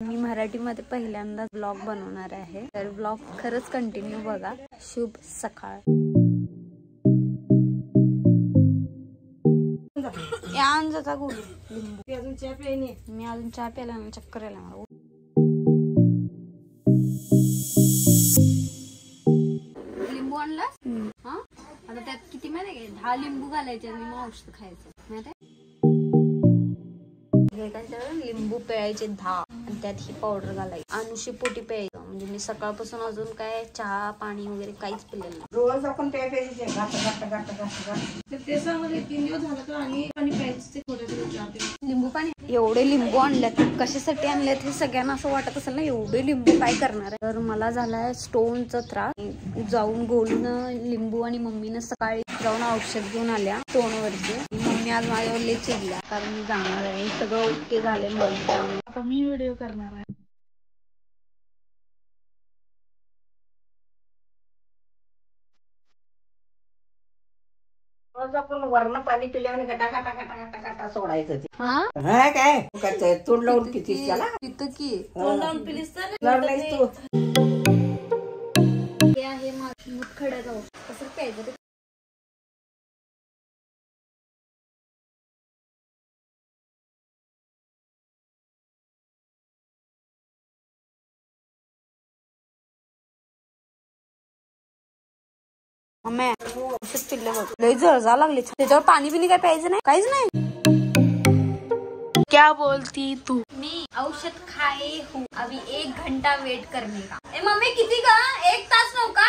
मी मराठीमध्ये पहिल्यांदा ब्लॉग बनवणार आहे, तर ब्लॉग खरंच कंटिन्यू बघा. शुभ सकाळ. मी अजून चहा प्यायला ना, चक्कर यायला मला. लिंबू आणला हा. आता त्यात किती माहिती आहे, 10 लिंबू घालायचे आणि मग औषध खायचं माहिती आहे. हे काय लिंबू पिळायचे 10 आणि त्यात ही पावडर घालायची. अनुशी पोटी प्यायचं. म्हणजे मी सकाळपासून अजून काय चहा पाणी वगैरे काहीच पिलेलं नाही. रोज आपण काय प्यायचे ते सांगले 3 दिवस झालं तर आणि पाणी प्यायचं थोडं लिंबू पाणी. एवढे लिंबू आणल्यात, कशासाठी आणल्यात हे सगळ्यांना असं वाटत असेल ना, एवढे लिंबू काय करणार आहे. तर मला झालाय स्टोनचा त्रास. जाऊन गोलून लिंबू आणि मम्मीनं सकाळी जाऊन औषध घेऊन आल्या स्टोनवरचे. मम्मी आज माझ्यावर लई चिडल्या कारण मी जाणार आहे. सगळं ओके झाले मग आता मी व्हिडिओ करणार आहे. आपण वरण पाणी पिल्यावर गटा सोडायचं. काय तोंड लावून किती त्याला तिथं की तोंड लावून पिलीस तर लढलायस तू. हे आहे मुतखड्याचं औषध. कसं प्यायचं ते. औषध पिल्लं बघ, लई जळजा लागली. त्याच्यावर पाणी बिनी काय प्यायचं नाही, काहीच नाही. क्या बोलती तू. मी औषध खाए हूँ, अभी 1 घंटा वेट करने का. ए मम्मी किती का 1 तास नव्हता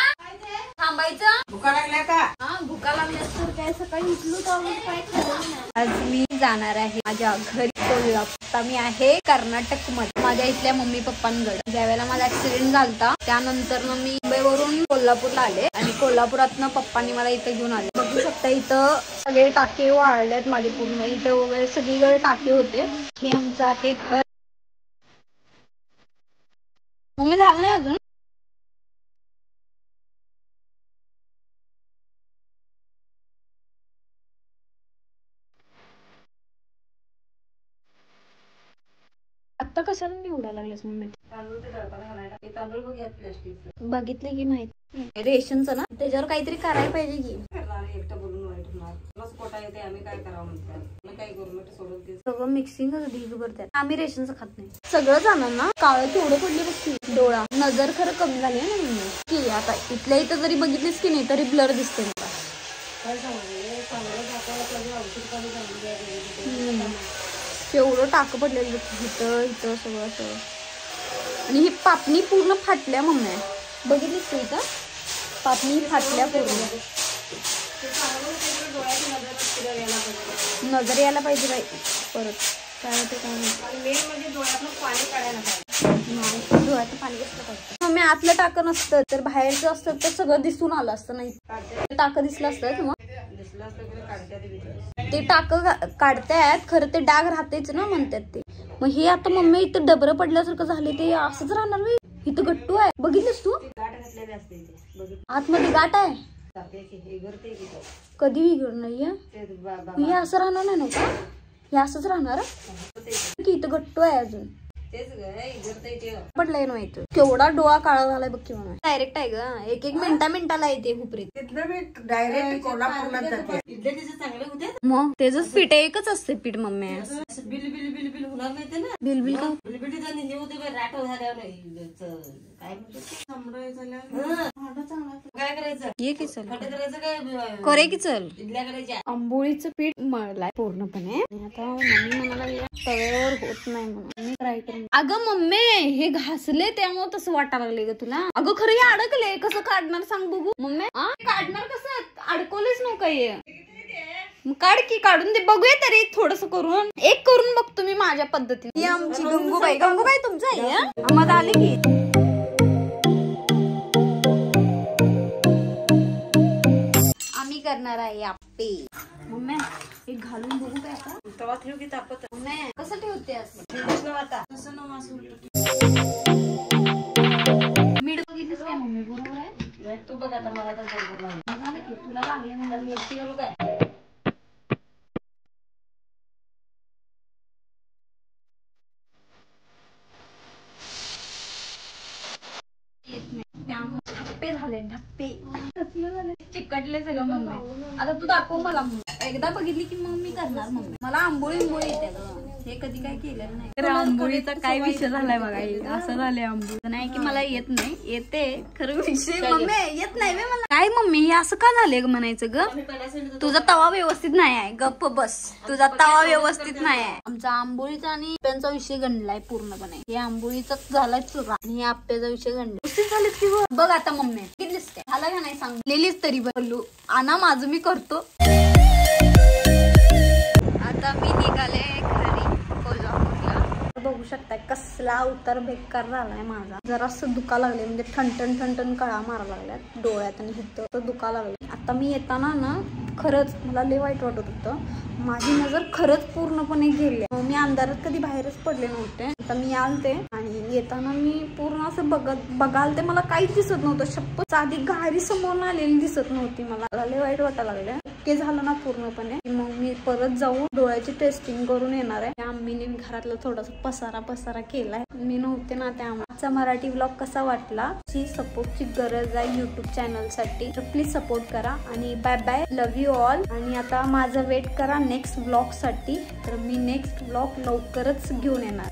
थांबायचं. भुका लागल्या का. हा भुका लागल्या तर काय सकाळी उठलो तर काय खाल्लं नाही. आज मी जाणार आहे माझ्या घरी कोल्हापूर. आता मी आहे कर्नाटक मध्ये माझ्या इथल्या मम्मी पप्पांकडे. ज्यावेळेला माझा ऍक्सिडेंट झालता त्यानंतर मी मुंबईवरून कोल्हापूरला आले आणि कोल्हापुरातनं पप्पांनी मला इथे घेऊन आले. बघू शकता इथं सगळे टाके वाळलेत माझे पूर्ण. इथे वगैरे सगळीकडे टाके होते. हे आमचं आहे घर. मम्मी झालं नाही अजून. आता कशाला निवडा लागलेस मम्मी. बघितले की माहिती रेशनचं ना, त्याच्यावर काहीतरी करायला पाहिजे की. सगळं मिक्सिंगच ढीग भरतात. आम्ही रेशनचं खात नाही. सगळं जाणार ना. काळं केवढं पडली बघ डोळा. नजर खरं कमी झाली ना मम्मी की. आता इथल्या इथं जरी बघितलीस की नाही तरी ब्लर दिसते मला. केवढं टाक पडलेलं इथं इथं सगळं सगळं. आणि ही पापणी पूर्ण फाटल्या मम्मी. बघितलीस तू इथं पापणी फाटल्या पूर्ण. नजर यायला पाहिजे बाई परत. काय होते काय नाही. डोळ्यातलं पाणी कसं काढतं मम्मी. आतलं टाकं नसतं तर बाहेरचं असतं तर सगळं दिसून आलं असतं. नाही टाकं दिसलं असतं मग ते टाकं काढतायत खरं ते डाग राहतेच ना म्हणतात ते. मग हे आता मम्मी इथं डबरं पडल्यासारखं झाले ते असंच राहणार. इथं गट्टू आहे बघितलंस तू. आतमध्ये गाठ आहे. कधी विघड नाहीये. हे असं राहणार नाही ना का. हे असंच राहणार की इथं गट्टू आहे अजून. पडलंय ना इथं. केवढा डोळा काळा झालाय बघ. किंवा डायरेक्ट आहे ग. 1 मिनिटा येते हुपरीत. डायरेक्ट कोल्हापूरला जाते. मग त्याच पीठ एकच असते पीठ mummy. Bill bill bill bill होणार नाही ना. बिल बिल का राठ झाल्यावर काय करायचं. ये की चल काय करे की चल. इडल्या करायच्या. आंबोळीचं पीठ मळलाय पूर्णपणे. आता मम्मी म्हणाला तव्यावर होत नाही म्हणून मी ट्राय करून. अगं मम्मी हे घासले त्यामुळे तसं वाटायला लागले ग तुला. अगं खरं हे अडकले. कसं काढणार सांग बघू मम्मी. काढणार कसं. अडकवलेच नव्हतं हे. मग काढ की. काढून दे बघूया तरी थोडस करून. एक करून बघतो मी माझ्या पद्धतीने. ही आमची गंगूबाई. गंगूबाई तुमचं आहे आम्हाला आले की. आम्ही करणार आहे आप्पे. मम्मी हे घालून बघू काय आता. तवा ठेव की तापत. मम्मी कसं ठेवते असं. मीठ बघितलीस काय मम्मी. बरोबर आहे तू बघ आता. मला तर तुला लागले मला मिरची घालू काय. झाले धप्पे चिकटले सगळं मम्मी. आता तू दाखव मला. एकदा बघितली की मग मी करणार मम्मी. मला आंबोळी येते ग. हे कधी काय केलेलं नाही. आंबोळीचा काय विषय झालाय बघा. असं झालंय आंबोळी नाही की मला येत नाही, येते खरं विषय मम्मी येत नाही मला. काय मम्मी हे असं का झालंय म्हणायचं ग. तुझा तवा व्यवस्थित नाही आहे. गप्प बस. तुझा तवा व्यवस्थित नाही आहे. आमचा आंबोळीचा आणि आप्प्यांचा विषय गणलाय पूर्णपणे. हे आंबोळीचा झालाय चुरा आणि आप्प्याचा विषय गणला झाले की बघ. आता मम्मी कितीच काय झाला का नाही सांगलेलीच तरी बोलू. आणा माझं मी करतो. आता मी निघाले घरी कोल्हापूरला. बघू शकताय कसला उतार बेकार झालाय माझा. जरासं दुखा लागले म्हणजे ठणठण कळा मारा लागल्यात डोळ्यात आणि हिथं दुखा लागले. आता मी येताना ना खरंच मला लय वाईट वाटत होतं. माझी नजर खरंच पूर्णपणे गेली. मी अंधारात कधी बाहेरच पडले नव्हते. आता मी आलते आणि येताना मी पूर्ण असं बघाल ते मला काहीच दिसत नव्हतं. शप्पथ साधी गाडी समोर आलेली दिसत नव्हती. मला लय वाईट वाटायला लागले. ओके झालं ना पूर्णपणे. मग मी परत जाऊन डोळ्याची टेस्टिंग करून येणार आहे. आम्हीने घरातलं थोडासा पसारा केलाय. मी नव्हते ना त्यामुळे. आजचा मराठी व्लॉग कसा वाटला. सपोर्टची गरज आहे युट्यूब चॅनल साठी. तर प्लीज सपोर्ट करा आणि bye bye. Love you all. आणि आता माझं वेट करा नेक्स्ट व्लॉग साठी. तर मी नेक्स्ट व्लॉग लवकरच घेऊन येणार.